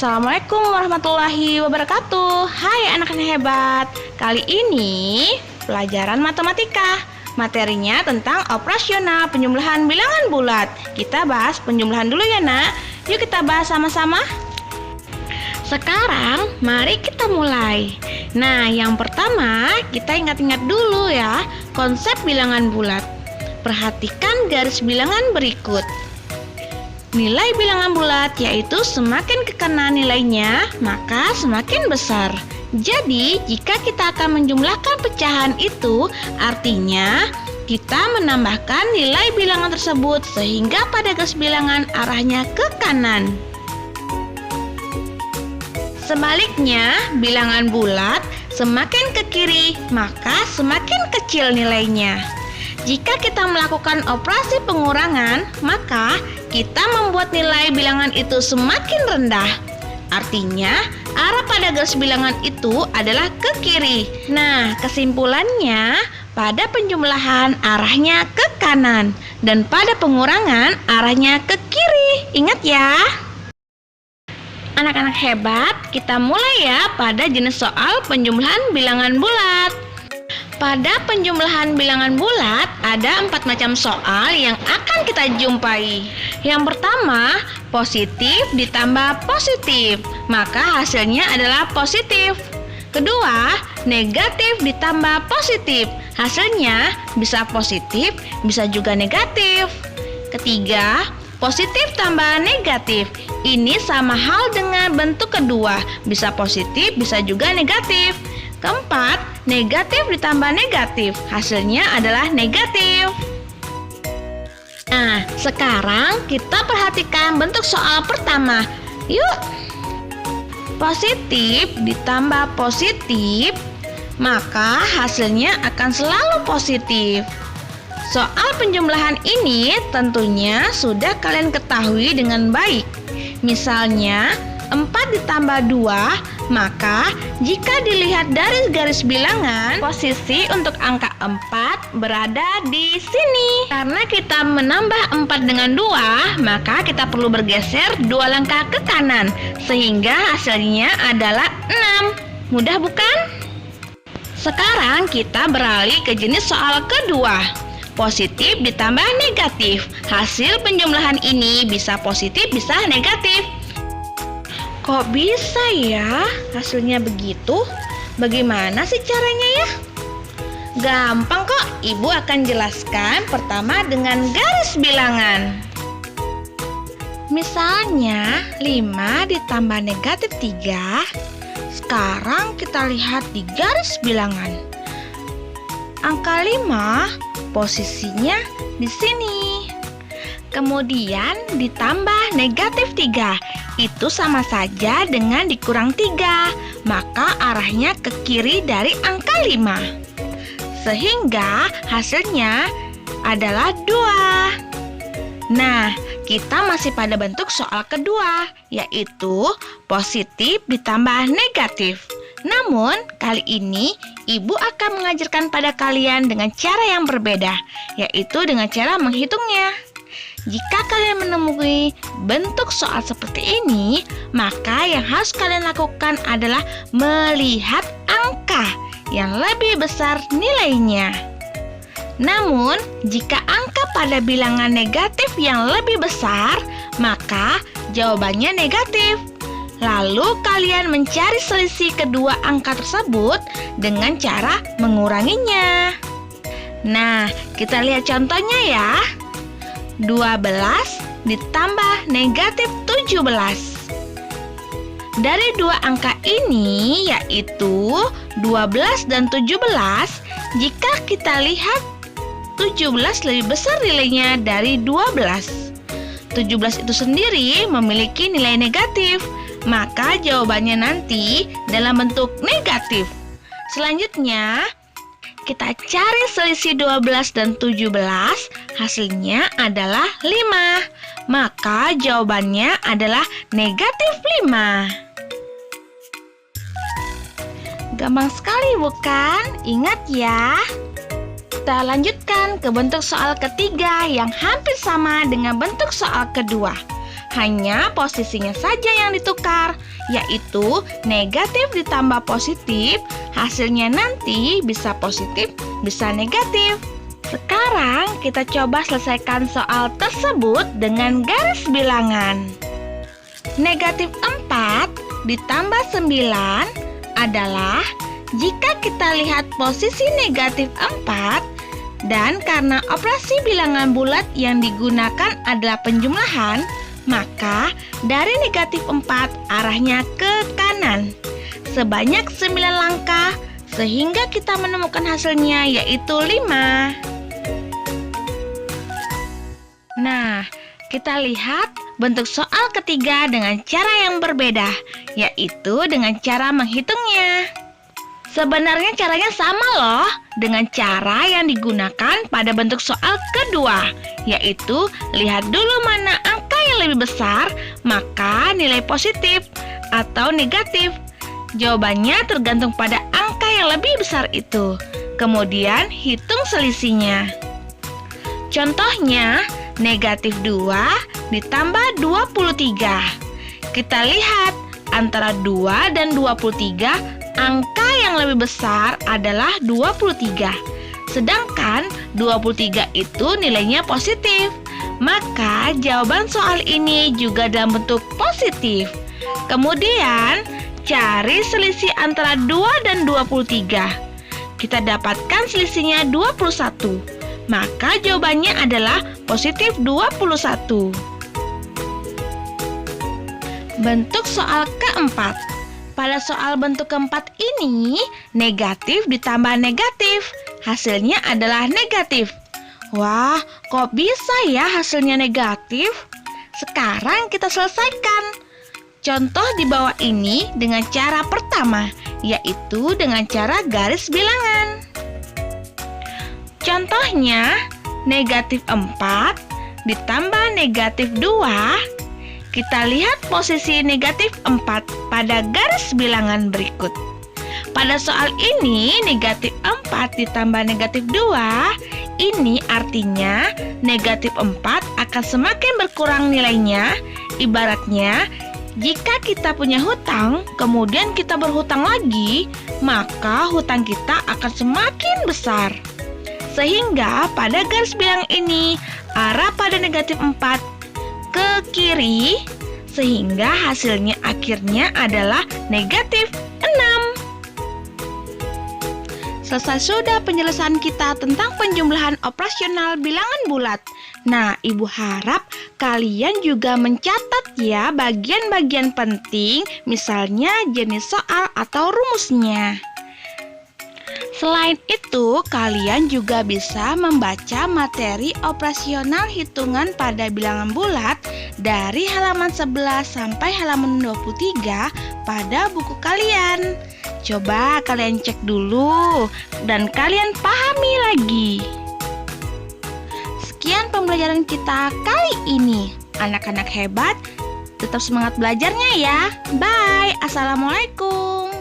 Assalamualaikum warahmatullahi wabarakatuh. Hai anak-anak hebat. Kali ini pelajaran matematika. Materinya tentang operasional penjumlahan bilangan bulat. Kita bahas penjumlahan dulu ya nak. Yuk kita bahas sama-sama. Sekarang mari kita mulai. Nah, yang pertama kita ingat-ingat dulu ya konsep bilangan bulat. Perhatikan garis bilangan berikut. Nilai bilangan bulat yaitu semakin ke kanan nilainya, maka semakin besar. Jadi, jika kita akan menjumlahkan pecahan itu, artinya kita menambahkan nilai bilangan tersebut sehingga pada garis bilangan arahnya ke kanan. Sebaliknya, bilangan bulat semakin ke kiri, maka semakin kecil nilainya. Jika kita melakukan operasi pengurangan, maka kita membuat nilai bilangan itu semakin rendah. Artinya, arah pada garis bilangan itu adalah ke kiri. Nah, kesimpulannya, pada penjumlahan arahnya ke kanan, dan pada pengurangan arahnya ke kiri. Ingat ya. Anak-anak hebat, kita mulai ya pada jenis soal penjumlahan bilangan bulat. Pada penjumlahan bilangan bulat, ada 4 macam soal yang akan kita jumpai. Yang pertama, positif ditambah positif, maka hasilnya adalah positif. Kedua, negatif ditambah positif, hasilnya bisa positif, bisa juga negatif. Ketiga, positif tambah negatif, ini sama hal dengan bentuk kedua, bisa positif, bisa juga negatif. Keempat, negatif ditambah negatif, hasilnya adalah negatif. Nah, sekarang kita perhatikan bentuk soal pertama. Yuk. Positif ditambah positif, maka hasilnya akan selalu positif. Soal penjumlahan ini tentunya sudah kalian ketahui dengan baik. Misalnya, 4 ditambah 2, maka jika dilihat dari garis bilangan, posisi untuk angka 4 berada di sini. Karena kita menambah 4 dengan 2, maka kita perlu bergeser 2 langkah ke kanan, sehingga hasilnya adalah 6. Mudah bukan? Sekarang kita beralih ke jenis soal kedua. Positif ditambah negatif. Hasil penjumlahan ini bisa positif, bisa negatif. Kok bisa ya hasilnya begitu? Bagaimana sih caranya ya? Gampang kok, Ibu akan jelaskan pertama dengan garis bilangan. Misalnya 5 ditambah negatif 3. Sekarang kita lihat di garis bilangan. Angka 5 posisinya di sini. Kemudian ditambah negatif 3. Itu sama saja dengan dikurang 3, maka arahnya ke kiri dari angka 5. Sehingga hasilnya adalah 2. Nah, kita masih pada bentuk soal kedua, yaitu positif ditambah negatif. Namun, kali ini Ibu akan mengajarkan pada kalian dengan cara yang berbeda, yaitu dengan cara menghitungnya. Jika kalian menemui bentuk soal seperti ini, maka yang harus kalian lakukan adalah melihat angka yang lebih besar nilainya. Namun, jika angka pada bilangan negatif yang lebih besar, maka jawabannya negatif. Lalu kalian mencari selisih kedua angka tersebut dengan cara menguranginya. Nah, kita lihat contohnya ya. 12 ditambah negatif 17. Dari dua angka ini, yaitu 12 dan 17, jika kita lihat 17 lebih besar nilainya dari 12. 17 itu sendiri memiliki nilai negatif, maka jawabannya nanti dalam bentuk negatif. Selanjutnya, kita cari selisih 12 dan 17, hasilnya adalah 5. Maka jawabannya adalah negatif 5. Gampang sekali bukan? Ingat ya. Kita lanjutkan ke bentuk soal ketiga yang hampir sama dengan bentuk soal kedua. hanya posisinya saja yang ditukar, yaitu negatif ditambah positif, hasilnya nanti bisa positif, bisa negatif. Sekarang kita coba selesaikan soal tersebut dengan garis bilangan. Negatif 4 ditambah 9 adalah jika kita lihat posisi negatif 4 dan karena operasi bilangan bulat yang digunakan adalah penjumlahan, maka dari negatif 4 arahnya ke kanan sebanyak 9 langkah sehingga kita menemukan hasilnya yaitu 5. Nah, kita lihat bentuk soal ketiga dengan cara yang berbeda, yaitu dengan cara menghitungnya. Sebenarnya caranya sama loh dengan cara yang digunakan pada bentuk soal kedua, yaitu lihat dulu mana angka yang lebih besar, maka nilai positif atau negatif. Jawabannya tergantung pada angka yang lebih besar itu. Kemudian hitung selisihnya. Contohnya, negatif 2 ditambah 23. Kita lihat antara 2 dan 23, angka yang lebih besar adalah 23. Sedangkan 23 itu nilainya positif. Maka jawaban soal ini juga dalam bentuk positif. Kemudian cari selisih antara 2 dan 23. Kita dapatkan selisihnya 21. Maka jawabannya adalah positif 21. Bentuk soal keempat. Pada soal bentuk keempat ini, negatif ditambah negatif. Hasilnya adalah negatif. Wah, kok bisa ya hasilnya negatif? Sekarang kita selesaikan. Contoh di bawah ini dengan cara pertama, yaitu dengan cara garis bilangan. Contohnya, negatif 4 ditambah negatif 2. Kita lihat posisi negatif 4 pada garis bilangan berikut. Pada soal ini, negatif 4 ditambah negatif 2, ini artinya negatif 4 akan semakin berkurang nilainya. Ibaratnya, jika kita punya hutang, kemudian kita berhutang lagi, maka hutang kita akan semakin besar. Sehingga pada garis bilangan ini, arah pada negatif 4 ke kiri, sehingga hasilnya akhirnya adalah negatif 6. Selesai sudah penjelasan kita tentang penjumlahan operasional bilangan bulat. Nah, Ibu harap kalian juga mencatat ya bagian-bagian penting, misalnya jenis soal atau rumusnya. Selain itu, kalian juga bisa membaca materi operasional hitungan pada bilangan bulat dari halaman 11 sampai halaman 23 pada buku kalian. Coba kalian cek dulu dan kalian pahami lagi. Sekian pembelajaran kita kali ini. Anak-anak hebat, tetap semangat belajarnya ya. Bye. Assalamualaikum.